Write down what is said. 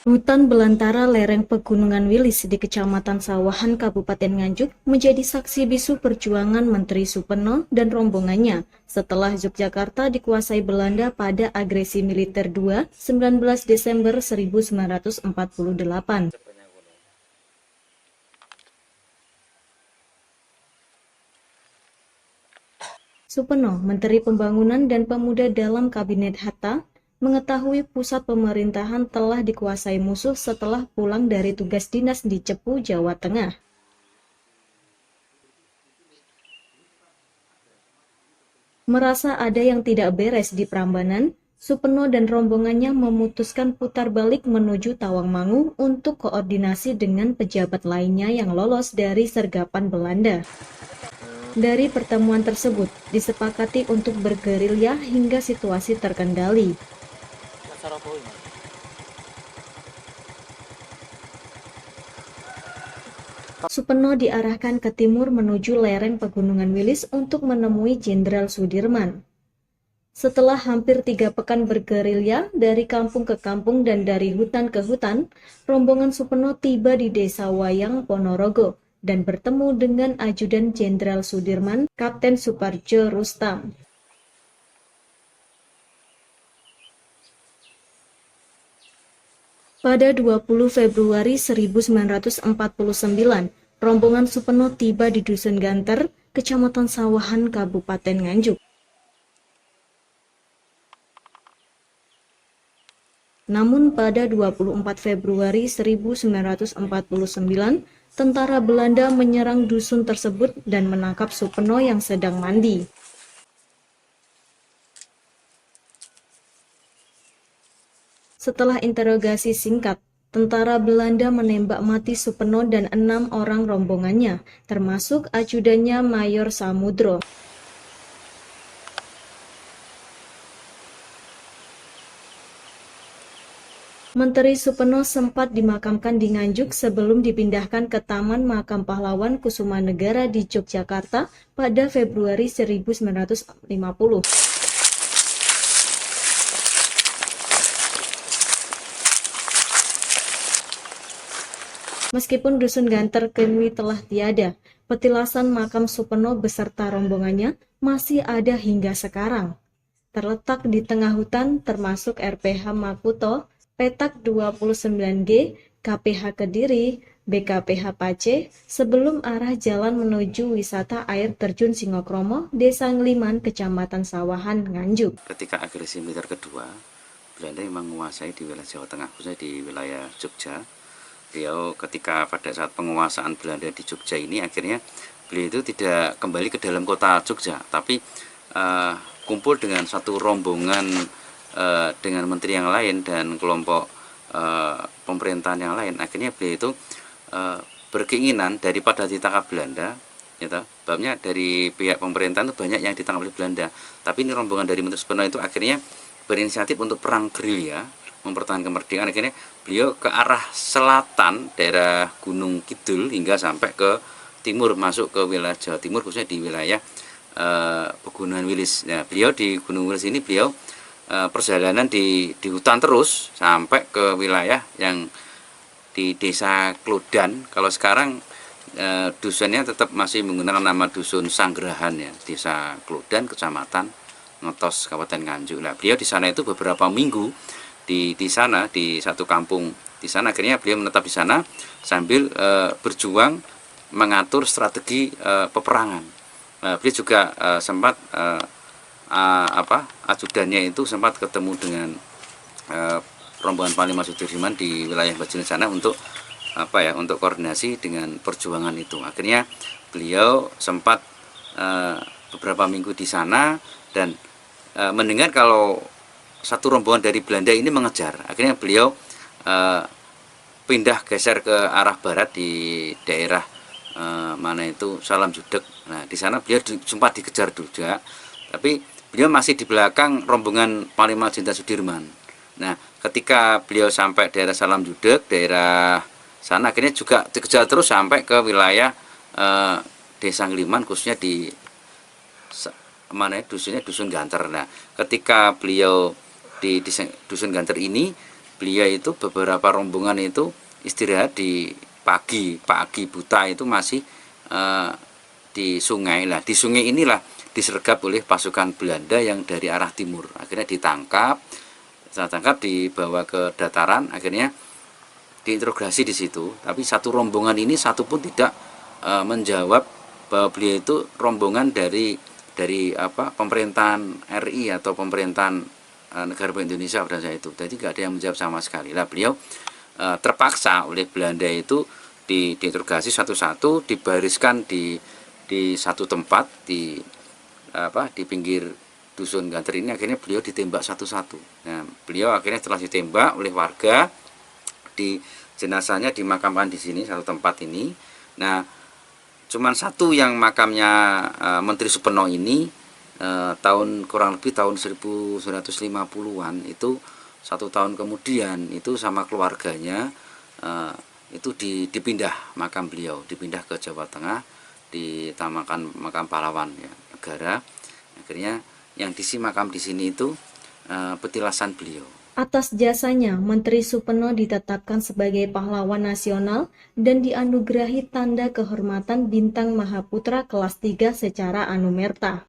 Hutan belantara lereng Pegunungan Wilis di Kecamatan Sawahan, Kabupaten Nganjuk menjadi saksi bisu perjuangan Menteri Supeno dan rombongannya setelah Yogyakarta dikuasai Belanda pada agresi militer 19 Desember 1948. Supeno, Menteri Pembangunan dan Pemuda dalam Kabinet Hatta, mengetahui pusat pemerintahan telah dikuasai musuh setelah pulang dari tugas dinas di Cepu, Jawa Tengah. Merasa ada yang tidak beres di Prambanan, Supeno dan rombongannya memutuskan putar balik menuju Tawangmangu untuk koordinasi dengan pejabat lainnya yang lolos dari sergapan Belanda. Dari pertemuan tersebut, disepakati untuk bergerilya hingga situasi terkendali. Supeno diarahkan ke timur menuju lereng Pegunungan Wilis untuk menemui Jenderal Sudirman. Setelah hampir 3 pekan bergerilya dari kampung ke kampung dan dari hutan ke hutan, rombongan Supeno tiba di Desa Wayang, Ponorogo, dan bertemu dengan Ajudan Jenderal Sudirman, Kapten Suparjo Rustam. Pada 20 Februari 1949, rombongan Supeno tiba di Dusun Ganter, Kecamatan Sawahan, Kabupaten Nganjuk. Namun pada 24 Februari 1949, tentara Belanda menyerang dusun tersebut dan menangkap Supeno yang sedang mandi. Setelah interogasi singkat, tentara Belanda menembak mati Supeno dan 6 orang rombongannya, termasuk ajudannya Mayor Samudro. Menteri Supeno sempat dimakamkan di Nganjuk sebelum dipindahkan ke Taman Makam Pahlawan Kusumanegara di Yogyakarta pada Februari 1950. Meskipun Dusun Ganter kini telah tiada, petilasan makam Supeno beserta rombongannya masih ada hingga sekarang. Terletak di tengah hutan termasuk RPH Maputo, Petak 29G, KPH Kediri, BKPH Pace, sebelum arah jalan menuju wisata air terjun Singokromo, Desa Ngliman, Kecamatan Sawahan, Nganjuk. Ketika agresi militer kedua, Belanda memang menguasai di wilayah Jawa Tengah, khususnya di wilayah Jogja. Beliau ketika pada saat penguasaan Belanda di Jogja ini, akhirnya beliau itu tidak kembali ke dalam kota Jogja, tapi kumpul dengan satu rombongan dengan menteri yang lain dan kelompok pemerintahan yang lain. Akhirnya beliau itu berkeinginan daripada ditangkap Belanda, gitu. Sebabnya dari pihak pemerintahan itu banyak yang ditangkap oleh Belanda, tapi ini rombongan dari Menteri Supeno itu akhirnya berinisiatif untuk perang gerilya, mempertahankan kemerdekaan. Akhirnya beliau ke arah selatan daerah Gunung Kidul hingga sampai ke timur, masuk ke wilayah Jawa Timur, khususnya di wilayah Pegunungan Wilis. Nah, beliau di Gunung Wilis ini beliau perjalanan di hutan terus sampai ke wilayah yang di Desa Klodan. Kalau sekarang dusunnya tetap masih menggunakan nama Dusun Sanggrahan, ya, Desa Klodan, Kecamatan Ngetos, Kabupaten Nganjuk. Nah, beliau di sana itu beberapa minggu di sana, di satu kampung di sana. Akhirnya beliau menetap di sana sambil berjuang mengatur strategi peperangan. Beliau juga sempat ajudannya itu sempat ketemu dengan rombongan Panglima Sudirman di wilayah Bajul sana untuk untuk koordinasi dengan perjuangan itu. Akhirnya beliau sempat beberapa minggu di sana dan mendengar kalau satu rombongan dari Belanda ini mengejar. Akhirnya beliau pindah geser ke arah barat di daerah mana itu Salam Judeg. Nah, di sana beliau sempat dikejar juga, tapi beliau masih di belakang rombongan Panglima Jenderal Sudirman. Nah, ketika beliau sampai daerah Salam Judeg, daerah sana, akhirnya juga dikejar terus sampai ke wilayah Desa Ngliman, khususnya di dusunnya Dusun Ganter. Nah, ketika beliau di Dusun Ganter ini, beliau itu beberapa rombongan itu istirahat di pagi buta itu masih di sungai. Lah di sungai inilah disergap oleh pasukan Belanda yang dari arah timur. Akhirnya ditangkap, setelah tangkap dibawa ke dataran, akhirnya diinterogasi di situ. Tapi satu rombongan ini satu pun tidak menjawab bahwa beliau itu rombongan dari pemerintahan RI atau pemerintahan negara Indonesia pada saat itu. Jadi tidak ada yang menjawab sama sekali. Lah beliau terpaksa oleh Belanda itu diinterogasi satu-satu, dibariskan di satu tempat di pinggir dusun Ganter ini. Akhirnya beliau ditembak satu-satu. Nah, beliau akhirnya setelah ditembak oleh warga, di jenazahnya dimakamkan di sini satu tempat ini. Nah, cuman satu yang makamnya Menteri Supeno ini kurang lebih tahun 1950-an itu, 1 tahun kemudian itu sama keluarganya itu dipindah makam beliau, dipindah ke Jawa Tengah, ditamakan makam pahlawan ya, negara. Akhirnya yang diisi makam di sini itu petilasan beliau. Atas jasanya, Menteri Supeno ditetapkan sebagai pahlawan nasional dan dianugerahi tanda kehormatan Bintang Mahaputra kelas 3 secara anumerta.